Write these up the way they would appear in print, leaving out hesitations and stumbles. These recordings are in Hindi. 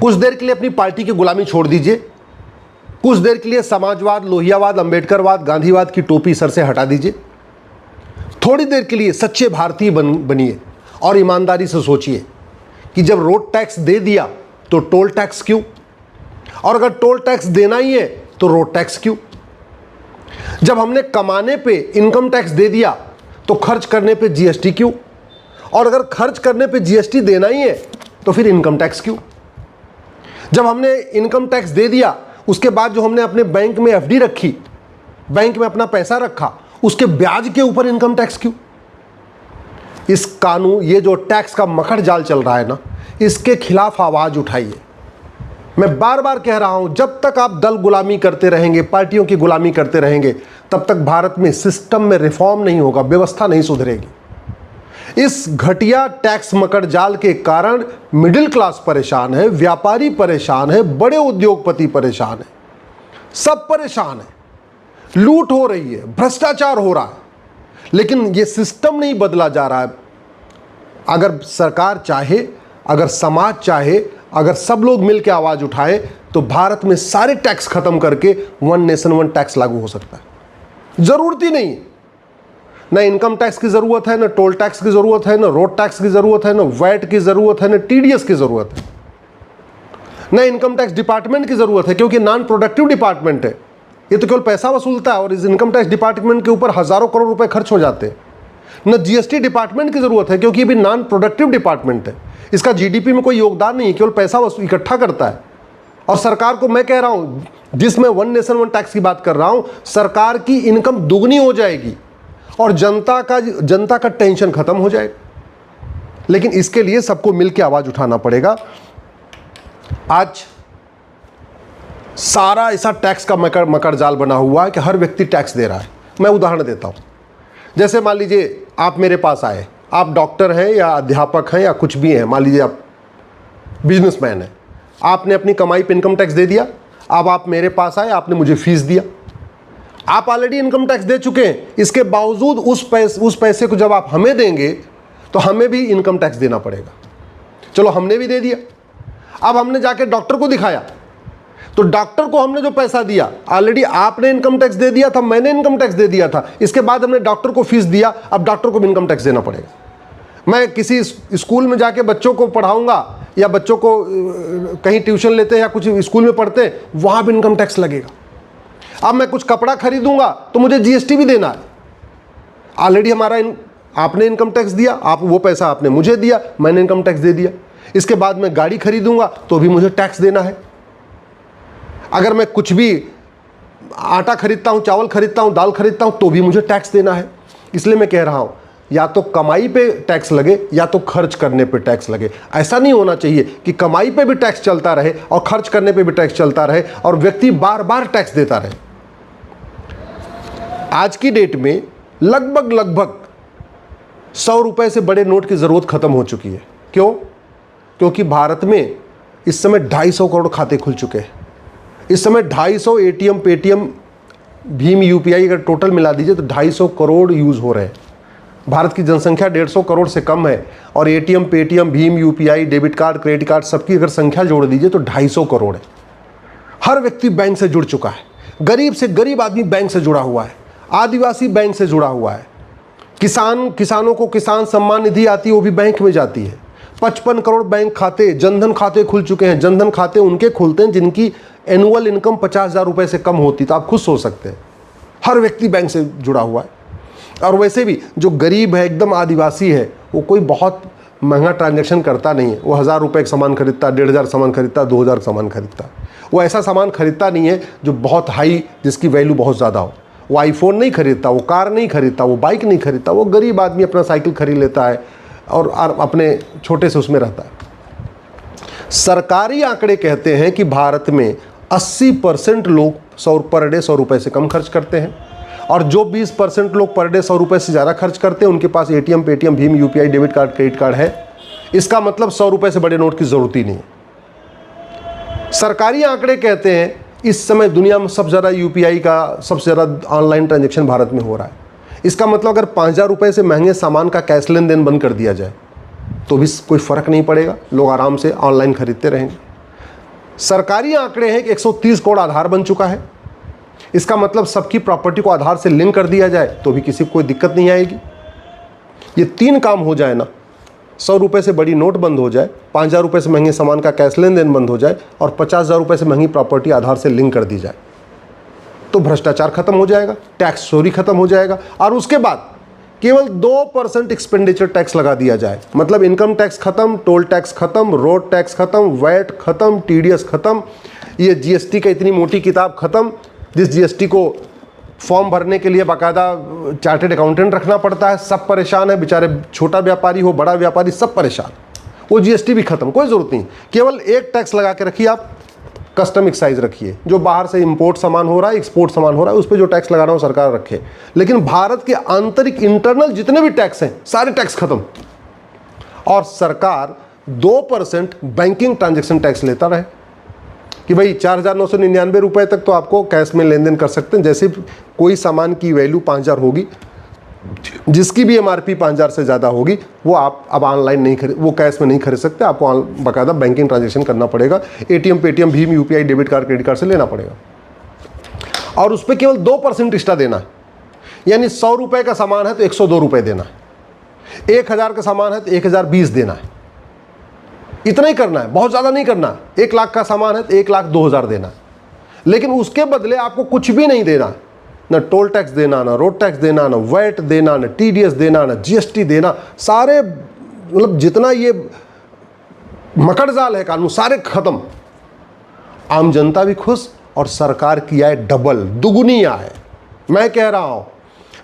कुछ देर के लिए अपनी पार्टी की गुलामी छोड़ दीजिए, कुछ देर के लिए समाजवाद, लोहियावाद, अंबेडकरवाद, गांधीवाद की टोपी सर से हटा दीजिए। थोड़ी देर के लिए सच्चे भारतीय बनिए और ईमानदारी से सोचिए कि जब रोड टैक्स दे दिया तो टोल टैक्स क्यों, और अगर टोल टैक्स देना ही है तो रोड टैक्स क्यों। जब हमने कमाने पे इनकम टैक्स दे दिया तो खर्च करने पे जीएसटी क्यों, और अगर खर्च करने पे जीएसटी देना ही है तो फिर इनकम टैक्स क्यों। जब हमने इनकम टैक्स दे दिया उसके बाद जो हमने अपने बैंक में एफडी रखी, बैंक में अपना पैसा रखा, उसके ब्याज के ऊपर इनकम टैक्स क्यों। इस कानून, ये जो टैक्स का मखड़ जाल चल रहा है ना, इसके खिलाफ आवाज उठाइए। मैं बार बार कह रहा हूं, जब तक आप दल गुलामी करते रहेंगे, पार्टियों की गुलामी करते रहेंगे, तब तक भारत में सिस्टम में रिफॉर्म नहीं होगा, व्यवस्था नहीं सुधरेगी। इस घटिया टैक्स मकड़ जाल के कारण मिडिल क्लास परेशान है, व्यापारी परेशान है, बड़े उद्योगपति परेशान है, सब परेशान है। लूट हो रही है, भ्रष्टाचार हो रहा है, लेकिन ये सिस्टम नहीं बदला जा रहा है। अगर सरकार चाहे, अगर समाज चाहे, अगर सब लोग मिलकर आवाज उठाएं तो भारत में सारे टैक्स खत्म करके वन नेशन वन टैक्स लागू हो सकता है। जरूरत ही नहीं, ना इनकम टैक्स की जरूरत है, ना टोल टैक्स की जरूरत है, ना रोड टैक्स की जरूरत है, ना वैट की जरूरत है, ना टीडीएस की जरूरत है, ना इनकम टैक्स डिपार्टमेंट की जरूरत है, क्योंकि नॉन प्रोडक्टिव डिपार्टमेंट है। ये तो केवल पैसा वसूलता है और इस इनकम टैक्स डिपार्टमेंट के ऊपर हजारों करोड़ रुपए खर्च हो जाते हैं। न जीएसटी डिपार्टमेंट की जरूरत है, क्योंकि ये भी नॉन प्रोडक्टिव डिपार्टमेंट है, इसका जीडीपी में कोई योगदान नहीं है, केवल पैसा इकट्ठा करता है। और सरकार को मैं कह रहा हूं, जिसमें वन नेशन वन टैक्स की बात कर रहा हूं, सरकार की इनकम दुगनी हो जाएगी और जनता का टेंशन खत्म हो जाएगा। लेकिन इसके लिए सबको मिलकर आवाज उठाना पड़ेगा। आज सारा ऐसा टैक्स का मकर जाल बना हुआ है कि हर व्यक्ति टैक्स दे रहा है। मैं उदाहरण देता हूं, जैसे मान लीजिए आप मेरे पास आए, आप डॉक्टर हैं या अध्यापक हैं या कुछ भी हैं, मान लीजिए आप बिजनेसमैन हैं, आपने अपनी कमाई पे इनकम टैक्स दे दिया। अब आप मेरे पास आए, आपने मुझे फीस दिया, आप ऑलरेडी इनकम टैक्स दे चुके हैं। इसके बावजूद उस पैसे को जब आप हमें देंगे तो हमें भी इनकम टैक्स देना पड़ेगा। चलो हमने भी दे दिया, अब हमने जाके डॉक्टर को दिखाया तो डॉक्टर को हमने जो पैसा दिया, ऑलरेडी आपने इनकम टैक्स दे दिया था, मैंने इनकम टैक्स दे दिया था, इसके बाद हमने डॉक्टर को फीस दिया, अब डॉक्टर को भी इनकम टैक्स देना पड़ेगा। मैं किसी स्कूल में जाके बच्चों को पढ़ाऊंगा या बच्चों को कहीं ट्यूशन लेते हैं या कुछ स्कूल में पढ़ते हैं, वहां भी इनकम टैक्स लगेगा। अब मैं कुछ कपड़ा खरीदूंगा तो मुझे जीएसटी भी देना है। ऑलरेडी आपने इनकम टैक्स दिया, आप वो पैसा आपने मुझे दिया, मैंने इनकम टैक्स दे दिया। इसके बाद मैं गाड़ी खरीदूंगा तो भी मुझे टैक्स देना है। अगर मैं कुछ भी आटा खरीदता हूं, चावल खरीदता हूं, दाल खरीदता हूं तो भी मुझे टैक्स देना है। इसलिए मैं कह रहा हूं, या तो कमाई पे टैक्स लगे या तो खर्च करने पे टैक्स लगे। ऐसा नहीं होना चाहिए कि कमाई पे भी टैक्स चलता रहे और खर्च करने पे भी टैक्स चलता रहे और व्यक्ति बार बार टैक्स देता रहे। आज की डेट में लगभग 100 रुपए से बड़े नोट की जरूरत खत्म हो चुकी है। क्यों? क्योंकि भारत में इस समय 250 करोड़ खाते खुल चुके हैं। इस समय 250 एटीएम, पेटीएम, भीम, यूपीआई अगर टोटल मिला दीजिए तो 250 करोड़ यूज हो रहे हैं। भारत की जनसंख्या 150 करोड़ से कम है और एटीएम, पेटीएम, भीम, UPI, debit card, credit card सबकी अगर संख्या जोड़ दीजिए तो 250 करोड़ है। हर व्यक्ति बैंक से जुड़ चुका है। गरीब से गरीब आदमी बैंक से जुड़ा हुआ है, आदिवासी बैंक से जुड़ा हुआ है, किसानों को किसान सम्मान निधि आती है, वो भी बैंक में जाती है। 55 करोड़ बैंक खाते, जनधन खाते खुल चुके हैं। जनधन खाते उनके खुलते हैं जिनकी एनुअल इनकम 50,000 रुपए से कम होती, तो आप खुद सोच सकते हैं हर व्यक्ति बैंक से जुड़ा हुआ है। और वैसे भी जो गरीब है, एकदम आदिवासी है, वो कोई बहुत महंगा ट्रांजैक्शन करता नहीं है। वो 1000 रुपये का सामान खरीदता, 1500 सामान खरीदता, 2000 का सामान खरीदता। वो ऐसा सामान खरीदता नहीं है जो बहुत हाई, जिसकी वैल्यू बहुत ज़्यादा हो। वो आईफोन नहीं खरीदता, वो कार नहीं खरीदता, वो बाइक नहीं खरीदता। वो गरीब आदमी अपना साइकिल खरीद लेता है और अपने छोटे से उसमें रहता है। सरकारी आंकड़े कहते हैं कि भारत में 80% लोग पर डे 100 रुपये से कम खर्च करते हैं और जो 20% लोग पर डे 100 रुपये से ज़्यादा खर्च करते हैं उनके पास एटीएम, पेटीएम, भीम, UPI, debit card, credit card है। इसका मतलब 100 रुपये से बड़े नोट की ज़रूरत ही नहीं है। सरकारी आंकड़े कहते हैं इस समय दुनिया में सबसे ज़्यादा यूपीआई का, सबसे ज़्यादा ऑनलाइन ट्रांजेक्शन भारत में हो रहा है। इसका मतलब अगर 5000 रुपये से महंगे सामान का कैश लेन देन बंद कर दिया जाए तो भी कोई फ़र्क नहीं पड़ेगा, लोग आराम से ऑनलाइन खरीदते रहेंगे। सरकारी आंकड़े हैं कि 130 करोड़ आधार बन चुका है। इसका मतलब सबकी प्रॉपर्टी को आधार से लिंक कर दिया जाए तो भी किसी को कोई दिक्कत नहीं आएगी। ये 3 काम हो जाए ना, 100 रुपये से बड़ी नोट बंद हो जाए, 5,000 रुपये से महंगे सामान का कैश लेन देन बंद हो जाए और 50,000 रुपये से महंगी प्रॉपर्टी आधार से लिंक कर दी जाए, तो भ्रष्टाचार खत्म हो जाएगा, टैक्स चोरी खत्म हो जाएगा। और उसके बाद केवल 2% एक्सपेंडिचर टैक्स लगा दिया जाए, मतलब इनकम टैक्स खत्म, टोल टैक्स खत्म, रोड टैक्स खत्म, वैट खत्म, TDS खत्म, ये GST का इतनी मोटी किताब खत्म, जिस GST को फॉर्म भरने के लिए बाकायदा चार्टेड अकाउंटेंट रखना पड़ता है। सब परेशान है बेचारे, छोटा व्यापारी हो बड़ा व्यापारी सब परेशान। वो GST भी खत्म, कोई ज़रूरत नहीं। केवल एक टैक्स लगा के रखिए आप, कस्टम एक्साइज रखिए। जो बाहर से इंपोर्ट सामान हो रहा है, एक्सपोर्ट सामान हो रहा है, उस पर जो टैक्स लगाना हो सरकार रखे। लेकिन भारत के आंतरिक इंटरनल जितने भी टैक्स हैं सारे टैक्स खत्म, और सरकार 2% बैंकिंग ट्रांजैक्शन टैक्स लेता रहे कि भाई 4,999 रुपये तक तो आपको कैश में लेन देन कर सकते हैं। जैसे कोई सामान की वैल्यू 5,000 होगी, जिसकी भी MRP 5,000 से ज़्यादा होगी, वो आप अब ऑनलाइन नहीं खरीद, वो कैश में नहीं खरीद सकते, आपको बाकायदा बैंकिंग ट्रांजैक्शन करना पड़ेगा। ATM, Paytm, Bhim, UPI, debit card, credit card से लेना पड़ेगा, और उस पर केवल 2% एक्स्ट्रा देना है। यानी 100 रुपये का सामान है तो 102 रुपये देना है, 1,000 का सामान है तो 1,020 देना है। इतना ही करना है, बहुत ज़्यादा नहीं करना। 1 लाख का सामान है तो 1,02,000 देना है। लेकिन उसके बदले आपको कुछ भी नहीं देना, ना टोल टैक्स देना, ना रोड टैक्स देना, ना वैट देना, ना TDS देना, ना GST देना। सारे मतलब जितना ये मकड़जाल है कानून, सारे खत्म। आम जनता भी खुश और सरकार की आय डबल, दुगुनी आय। मैं कह रहा हूँ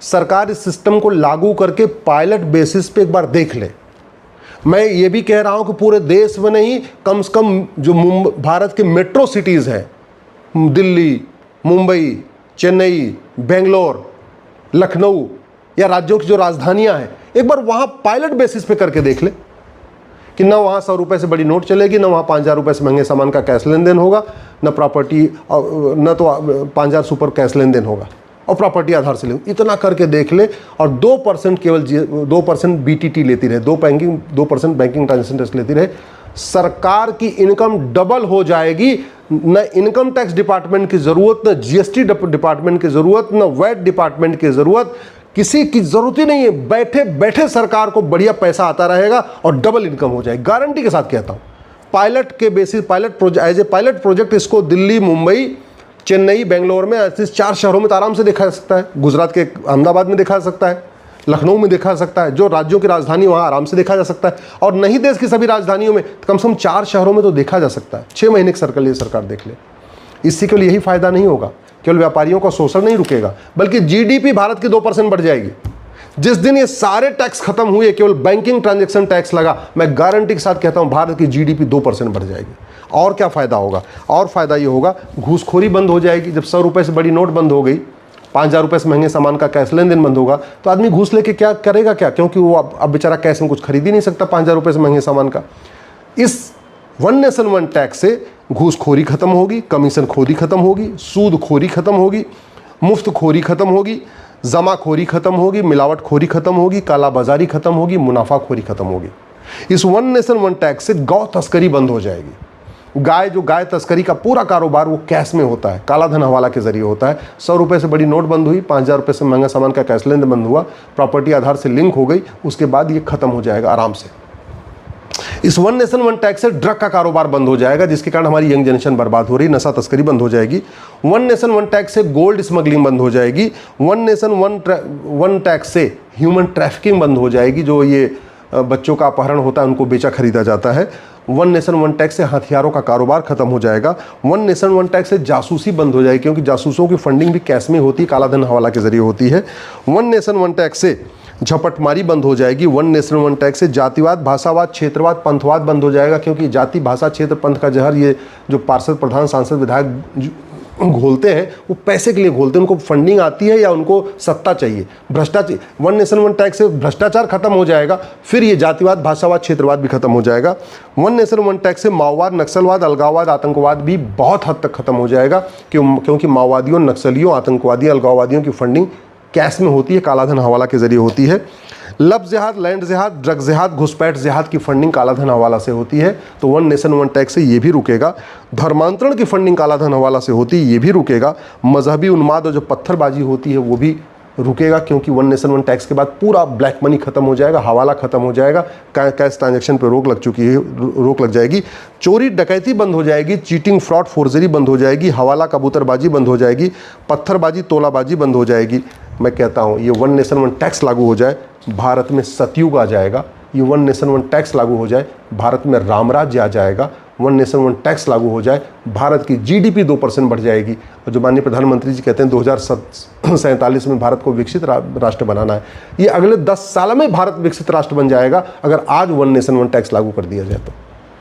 सरकार इस सिस्टम को लागू करके पायलट बेसिस पे एक बार देख ले। मैं ये भी कह रहा हूँ कि पूरे देश में नहीं, कम से कम जो भारत के मेट्रो सिटीज़ हैं, दिल्ली, मुंबई, चेन्नई, बेंगलोर, लखनऊ, या राज्यों की जो राजधानियां हैं, एक बार वहां पायलट बेसिस पे करके देख ले कि ना वहां 100 रुपये से बड़ी नोट चलेगी, ना वहां 5,000 रुपये से महंगे सामान का कैश लेन देन होगा, ना प्रॉपर्टी, न तो 5,000 सुपर कैश लेन देन होगा, और प्रॉपर्टी आधार से ले। इतना करके देख ले, और 2% केवल 2% BTT लेती रहे, 2% बैंकिंग ट्रांजेक्शन टैक्स लेती रहे, सरकार की इनकम डबल हो जाएगी। न इनकम टैक्स डिपार्टमेंट की ज़रूरत, न GST डिपार्टमेंट की ज़रूरत, न वैट डिपार्टमेंट की ज़रूरत, किसी की ज़रूरत ही नहीं है। बैठे बैठे सरकार को बढ़िया पैसा आता रहेगा और डबल इनकम हो जाएगी, गारंटी के साथ कहता हूँ। पायलट के basis, as a pilot project इसको दिल्ली, मुंबई, चेन्नई, बेंगलोर में, ऐसे 4 शहरों में तो आराम से देखा जा सकता है। गुजरात के अहमदाबाद में देखा जा सकता है, लखनऊ में देखा जा सकता है, जो राज्यों की राजधानी वहाँ आराम से देखा जा सकता है। और नहीं देश की सभी राजधानियों में, कम से कम 4 शहरों में तो देखा जा सकता है। 6 महीने के सर्कल ये सरकार देख ले। इससे केवल यही फायदा नहीं होगा, केवल व्यापारियों का शोषण नहीं रुकेगा, बल्कि GDP भारत की 2% बढ़ जाएगी। जिस दिन ये सारे टैक्स खत्म हुए, केवल बैंकिंग ट्रांजैक्शन टैक्स लगा, मैं गारंटी के साथ कहता हूँ भारत की GDP 2% बढ़ जाएगी। और क्या फ़ायदा होगा? और फ़ायदा ये होगा, घूसखोरी बंद हो जाएगी। जब 100 रुपये से बड़ी नोट बंद हो गई, 5,000 रुपये से महंगे सामान का कैश लेन देन बंद होगा, तो आदमी घूस लेके क्या करेगा क्या? क्योंकि वो अब बेचारा कैश में कुछ खरीद ही नहीं सकता 5,000 रुपये से महंगे सामान का। इस वन नेशन वन टैक्स से घूसखोरी खत्म होगी, कमीशन खोरी खत्म होगी, सूद खोरी खत्म होगी, मुफ्त खोरी खत्म होगी, जमाखोरी खत्म होगी, मिलावट खोरी खत्म होगी, कालाबाजारी खत्म होगी, मुनाफाखोरी खत्म होगी। इस वन नेशन वन टैक्स से गौ तस्करी बंद हो जाएगी। गाय तस्करी का पूरा कारोबार वो कैश में होता है, काला धन हवाला के जरिए होता है। 100 रुपये से बड़ी नोट बंद हुई, 5,000 रुपये से महंगा सामान का कैश लेन देन बंद हुआ, प्रॉपर्टी आधार से लिंक हो गई, उसके बाद ये खत्म हो जाएगा आराम से। इस वन नेशन वन टैक्स से ड्रग का कारोबार बंद हो जाएगा, जिसके कारण हमारी यंग जनरेशन बर्बाद हो रही, नशा तस्करी बंद हो जाएगी। वन नेशन वन टैक्स से गोल्ड स्मगलिंग बंद हो जाएगी। वन नेशन वन टैक्स से ह्यूमन ट्रैफिकिंग बंद हो जाएगी, जो ये बच्चों का अपहरण होता है, उनको बेचा खरीदा जाता है। वन नेशन वन टैक्स से हथियारों का कारोबार खत्म हो जाएगा। वन नेशन वन टैक्स से जासूसी बंद हो जाएगी, क्योंकि जासूसों की फंडिंग भी कैश में होती है, काला धन हवाला के जरिए होती है। वन नेशन वन टैक्स से झपटमारी बंद हो जाएगी। वन नेशन वन टैक्स से जातिवाद, भाषावाद, क्षेत्रवाद, पंथवाद बंद हो जाएगा, क्योंकि जाति, भाषा, क्षेत्र, पंथ का जहर ये जो पार्षद, प्रधान, सांसद, विधायक घोलते हैं, वो पैसे के लिए घोलते हैं। उनको फंडिंग आती है या उनको सत्ता चाहिए, भ्रष्टाचार। वन नेशन वन टैक्स से भ्रष्टाचार खत्म हो जाएगा, फिर ये जातिवाद, भाषावाद, क्षेत्रवाद भी खत्म हो जाएगा। वन नेशन वन टैक्स से माओवाद, नक्सलवाद, अलगाववाद, आतंकवाद भी बहुत हद तक खत्म हो जाएगा, क्योंकि माओवादियों, नक्सलियों, आतंकवादी, अलगाववादियों की फंडिंग कैश में होती है, कालाधन हवाला के जरिए होती है। लव जिहाद, लैंड जिहाद, ड्रग जिहाद, घुसपैठ जिहाद की फंडिंग कालाधन हवाला से होती है, तो वन नेशन वन टैक्स से ये भी रुकेगा। धर्मांतरण की फंडिंग कालाधन हवाला से होती है, ये भी रुकेगा। मजहबी उन्माद और जो पत्थरबाजी होती है वो भी रुकेगा, क्योंकि वन नेशन वन टैक्स के बाद पूरा ब्लैक मनी खत्म हो जाएगा, हवाला खत्म हो जाएगा, कैश ट्रांजैक्शन पे रोक लग चुकी है, रोक लग जाएगी। चोरी डकैती बंद हो जाएगी, चीटिंग फ्रॉड फोर्जरी बंद हो जाएगी, हवाला कबूतरबाजी बंद हो जाएगी, पत्थरबाजी तोलाबाजी बंद हो जाएगी। मैं कहता हूँ ये वन नेशन वन टैक्स लागू हो जाए, भारत में सतयुग आ जाएगा। ये वन नेशन वन टैक्स लागू हो जाए, भारत में रामराज्य आ जाएगा। वन नेशन वन टैक्स लागू हो जाए, भारत की जीडीपी 2% बढ़ जाएगी। और जो माननीय प्रधानमंत्री जी कहते हैं 2047 में भारत को विकसित राष्ट्र बनाना है, ये अगले 10 साल में भारत विकसित राष्ट्र बन जाएगा अगर आज वन नेशन वन टैक्स लागू कर दिया जाए तो।